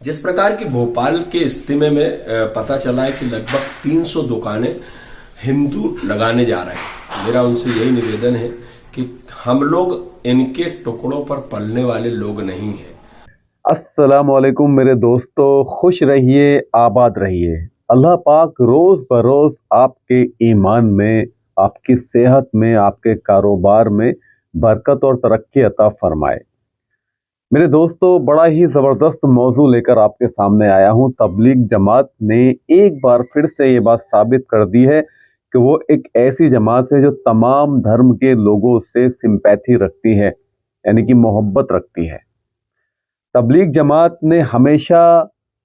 जिस प्रकार की भोपाल के इज्तिमे में पता चला है कि लगभग 300 दुकानें हिंदू लगाने जा रहे हैं। मेरा उनसे यही निवेदन है कि हम लोग इनके टुकड़ों पर पलने वाले लोग नहीं हैं। अस्सलामुअलैकुम मेरे दोस्तों, खुश रहिए, आबाद रहिए। अल्लाह पाक रोज बरोज आपके ईमान में, आपकी सेहत में, आपके कारोबार में बरकत और तरक्की अता फरमाए। मेरे दोस्तों, बड़ा ही ज़बरदस्त मौजू लेकर आपके सामने आया हूँ। तबलीग जमात ने एक बार फिर से ये बात साबित कर दी है कि वो एक ऐसी जमात है जो तमाम धर्म के लोगों से सिंपैथी रखती है, यानी कि मोहब्बत रखती है। तबलीग जमात ने हमेशा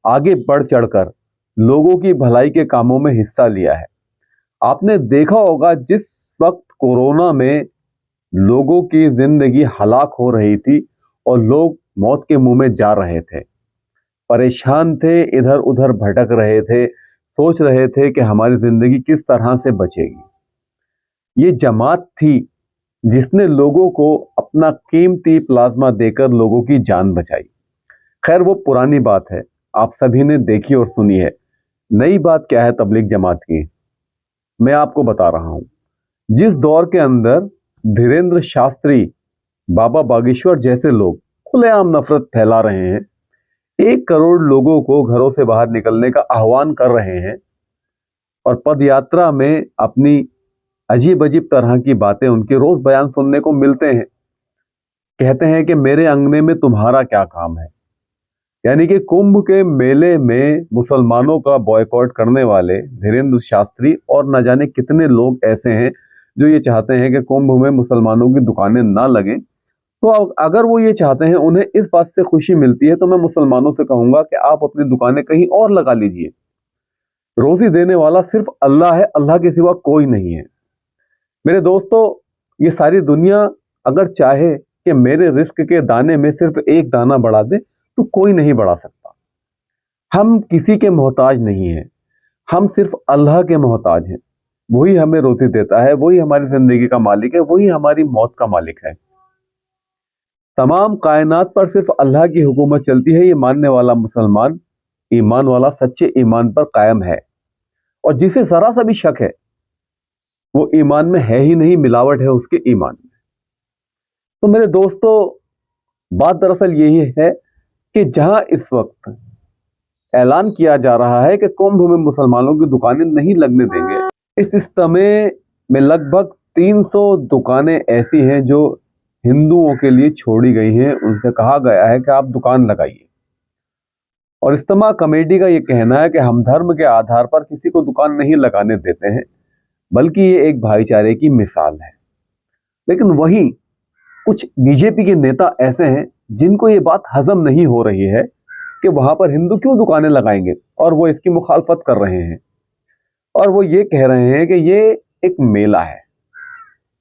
आगे बढ़ चढ़कर लोगों की भलाई के कामों में हिस्सा लिया है। आपने देखा होगा, जिस वक्त कोरोना में लोगों की जिंदगी हलाक हो रही थी और लोग मौत के मुंह में जा रहे थे, परेशान थे, इधर उधर भटक रहे थे, सोच रहे थे कि हमारी जिंदगी किस तरह से बचेगी। ये जमात थी जिसने लोगों को अपना कीमती प्लाज्मा देकर लोगों की जान बचाई। खैर, वो पुरानी बात है, आप सभी ने देखी और सुनी है। नई बात क्या है तबलीग जमात की, मैं आपको बता रहा हूं। जिस दौर के अंदर धीरेन्द्र शास्त्री, बाबा बागेश्वर जैसे लोग खुलेआम नफरत फैला रहे हैं, 1 करोड़ लोगों को घरों से बाहर निकलने का आह्वान कर रहे हैं और पद यात्रा में अपनी अजीब अजीब तरह की बातें, उनके रोज बयान सुनने को मिलते हैं। कहते हैं कि मेरे अंगने में तुम्हारा क्या काम है, यानी कि कुंभ के मेले में मुसलमानों का बॉयकॉट करने वाले धीरेन्द्र शास्त्री और न जाने कितने लोग ऐसे हैं जो ये चाहते हैं कि कुंभ में मुसलमानों की दुकानें ना लगें। तो अगर वो ये चाहते हैं, उन्हें इस बात से खुशी मिलती है, तो मैं मुसलमानों से कहूंगा कि आप अपनी दुकानें कहीं और लगा लीजिए। रोजी देने वाला सिर्फ अल्लाह है, अल्लाह के सिवा कोई नहीं है। मेरे दोस्तों, ये सारी दुनिया अगर चाहे कि मेरे रिस्क के दाने में सिर्फ एक दाना बढ़ा दे, तो कोई नहीं बढ़ा सकता। हम किसी के मोहताज नहीं हैं, हम सिर्फ अल्लाह के मोहताज हैं। वही हमें रोजी देता है, वही हमारी जिंदगी का मालिक है, वही हमारी मौत का मालिक है। तमाम कायनात पर सिर्फ अल्लाह की हुकूमत चलती है। ये मानने वाला मुसलमान ईमान वाला सच्चे ईमान पर कायम है, और जिसे जरा सा भी शक है वो ईमान में है ही नहीं, मिलावट है उसके ईमान में। तो मेरे दोस्तों, बात दरअसल यही है कि जहां इस वक्त ऐलान किया जा रहा है कि कुंभ में मुसलमानों की दुकानें नहीं लगने देंगे, इस इज्तिमे में लगभग 300 दुकानें ऐसी हैं जो हिंदुओं के लिए छोड़ी गई हैं। उनसे कहा गया है कि आप दुकान लगाइए, और इज्तिमा कमेटी का ये कहना है कि हम धर्म के आधार पर किसी को दुकान नहीं लगाने देते हैं, बल्कि ये एक भाईचारे की मिसाल है। लेकिन वहीं कुछ बीजेपी के नेता ऐसे हैं जिनको ये बात हजम नहीं हो रही है कि वहां पर हिंदू क्यों दुकानें लगाएंगे, और वो इसकी मुखालफत कर रहे हैं। और वो ये कह रहे हैं कि ये एक मेला है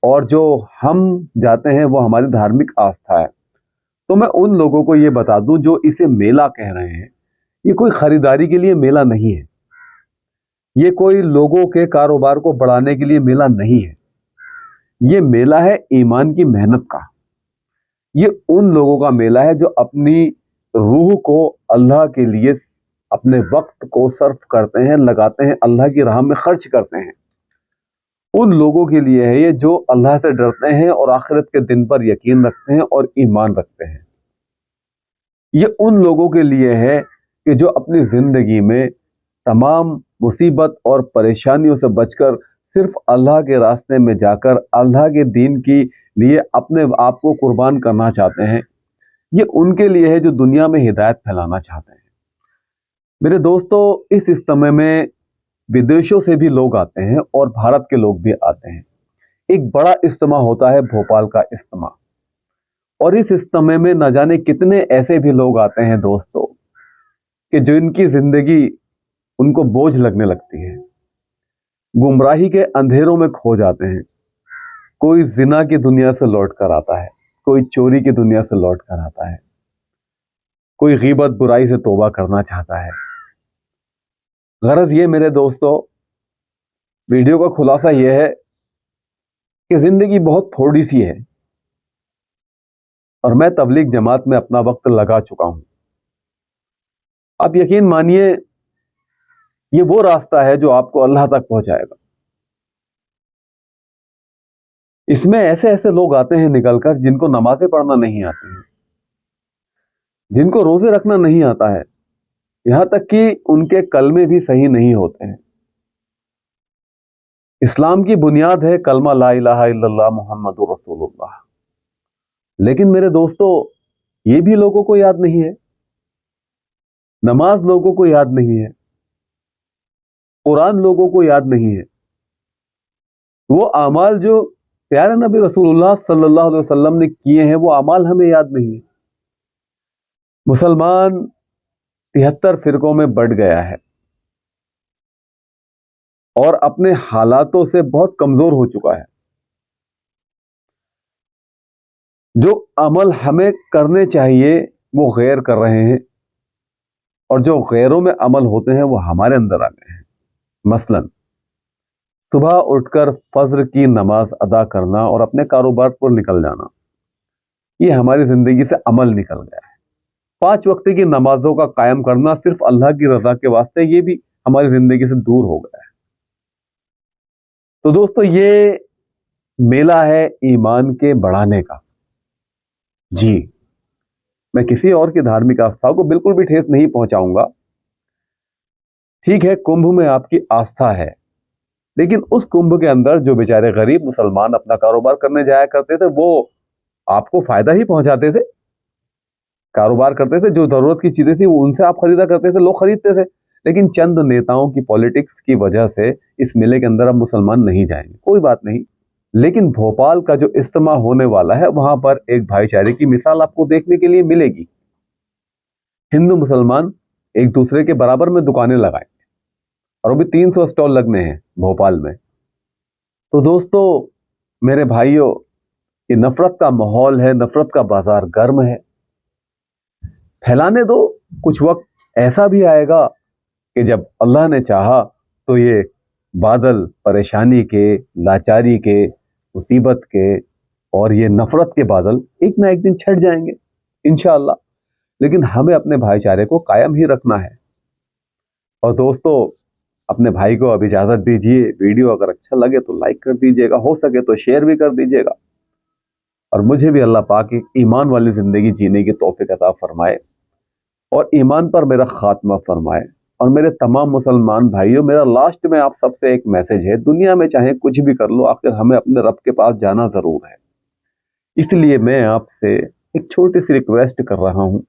और जो हम जाते हैं वो हमारी धार्मिक आस्था है। तो मैं उन लोगों को ये बता दूं जो इसे मेला कह रहे हैं, ये कोई खरीदारी के लिए मेला नहीं है, ये कोई लोगों के कारोबार को बढ़ाने के लिए मेला नहीं है। ये मेला है ईमान की मेहनत का। ये उन लोगों का मेला है जो अपनी रूह को अल्लाह के लिए, अपने वक्त को सर्फ करते हैं, लगाते हैं, अल्लाह की राह में खर्च करते हैं। उन लोगों के लिए है ये जो अल्लाह से डरते हैं और आखिरत के दिन पर यकीन रखते हैं और ईमान रखते हैं। ये उन लोगों के लिए है कि जो अपनी जिंदगी में तमाम मुसीबत और परेशानियों से बचकर सिर्फ अल्लाह के रास्ते में जाकर अल्लाह के दीन के लिए अपने आप को कुर्बान करना चाहते हैं। ये उनके लिए है जो दुनिया में हिदायत फैलाना चाहते हैं। मेरे दोस्तों, इस इज्तिमे में विदेशों से भी लोग आते हैं और भारत के लोग भी आते हैं। एक बड़ा इज्तिमा होता है भोपाल का इज्तिमा, और इस इज्तिमे में न जाने कितने ऐसे भी लोग आते हैं दोस्तों कि जो इनकी जिंदगी उनको बोझ लगने लगती है, गुमराही के अंधेरों में खो जाते हैं। कोई जिना की दुनिया से लौट कर आता है, कोई चोरी की दुनिया से लौट कर आता है, कोई गीबत बुराई से तौबा करना चाहता है। गरज ये मेरे दोस्तों, वीडियो का खुलासा यह है कि जिंदगी बहुत थोड़ी सी है और मैं तबलीग जमात में अपना वक्त लगा चुका हूं। آپ یقین مانیے یہ وہ راستہ ہے جو آپ کو اللہ تک پہنچائے گا. اس میں ایسے ایسے لوگ آتے ہیں نکل کر جن کو نمازیں پڑھنا نہیں آتی ہیں، جن کو روزے رکھنا نہیں آتا ہے، یہاں تک کہ ان کے کلمے بھی صحیح نہیں ہوتے ہیں. اسلام کی بنیاد ہے کلمہ لا الہ الا اللہ محمد رسول اللہ، لیکن میرے دوستو یہ بھی لوگوں کو یاد نہیں ہے. نماز لوگوں کو یاد نہیں ہے، قرآن لوگوں کو یاد نہیں ہے. وہ اعمال جو پیارے نبی رسول اللہ صلی اللہ علیہ وسلم نے کیے ہیں وہ اعمال ہمیں یاد نہیں ہے. مسلمان 73 فرقوں میں بٹ گیا ہے اور اپنے حالاتوں سے بہت کمزور ہو چکا ہے. جو عمل ہمیں کرنے چاہیے وہ غیر کر رہے ہیں، اور جو غیروں میں عمل ہوتے ہیں وہ ہمارے اندر آ گئے ہیں. مثلا صبح اٹھ کر فجر کی نماز ادا کرنا اور اپنے کاروبار پر نکل جانا، یہ ہماری زندگی سے عمل نکل گیا ہے. 5 وقت کی نمازوں کا قائم کرنا صرف اللہ کی رضا کے واسطے، یہ بھی ہماری زندگی سے دور ہو گیا ہے. تو دوستو یہ میلہ ہے ایمان کے بڑھانے کا. جی میں کسی اور کی دھارمک آستھا کو بالکل بھی ٹھیس نہیں پہنچاؤں گا. ٹھیک ہے کمبھ میں آپ کی آستھا ہے، لیکن اس کمبھ کے اندر جو بیچارے غریب مسلمان اپنا کاروبار کرنے جایا کرتے تھے وہ آپ کو فائدہ ہی پہنچاتے تھے، کاروبار کرتے تھے، جو ضرورت کی چیزیں تھیں وہ ان سے آپ خریدا کرتے تھے، لوگ خریدتے تھے. لیکن چند نیتاؤں کی پالیٹکس کی وجہ سے اس میلے کے اندر اب مسلمان نہیں جائیں گے. کوئی بات نہیں، لیکن بھوپال کا جو اجتماع ہونے والا ہے وہاں پر ایک بھائی چارے کی مثال آپ کو دیکھنے کے لیے ملے گی. ہندو مسلمان ایک دوسرے کے برابر میں دکانیں لگائیں گے، اور وہ بھی 300 اسٹال لگنے ہیں بھوپال میں. تو دوستو میرے بھائیوں، یہ نفرت کا ماحول ہے، نفرت کا بازار گرم ہے. پھیلانے دو، کچھ وقت ایسا بھی آئے گا کہ جب اللہ نے چاہا تو یہ بادل پریشانی کے، لاچاری کے، مصیبت کے اور یہ نفرت کے بادل ایک نہ ایک دن چھٹ جائیں گے انشاءاللہ. لیکن ہمیں اپنے بھائی چارے کو قائم ہی رکھنا ہے. اور دوستو اپنے بھائی کو اب اجازت دیجیے. ویڈیو اگر اچھا لگے تو لائک کر دیجیے گا، ہو سکے تو شیئر بھی کر دیجیے گا، اور مجھے بھی اللہ پاک ایک ایمان والی زندگی جینے کی توفیق عطا فرمائے اور ایمان پر میرا خاتمہ فرمائے. اور میرے تمام مسلمان بھائیوں، میرا لاسٹ میں آپ سب سے ایک میسج ہے، دنیا میں چاہے کچھ بھی کر لو آخر ہمیں اپنے رب کے پاس جانا ضرور ہے. اس لیے میں آپ سے ایک چھوٹی سی ریکویسٹ کر رہا ہوں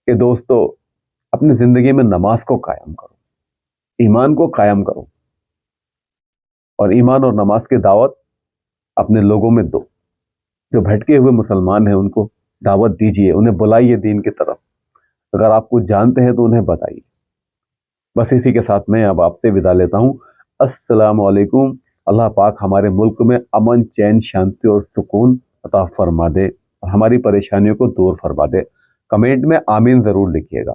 کہ دوستو اپنی زندگی میں نماز کو قائم کرو، ایمان کو قائم کرو، اور ایمان اور نماز کی دعوت اپنے لوگوں میں دو. جو بھٹکے ہوئے مسلمان ہیں ان کو دعوت دیجیے، انہیں بلائیے دین کی طرف. اگر آپ کچھ جانتے ہیں تو انہیں بتائیے. بس اسی کے ساتھ میں اب آپ سے ودا لیتا ہوں. السلام علیکم. اللہ پاک ہمارے ملک میں امن، چین، شانتی اور سکون عطا فرما دے اور ہماری پریشانیوں کو دور فرما دے. کمنٹ میں آمین ضرور لکھیے گا.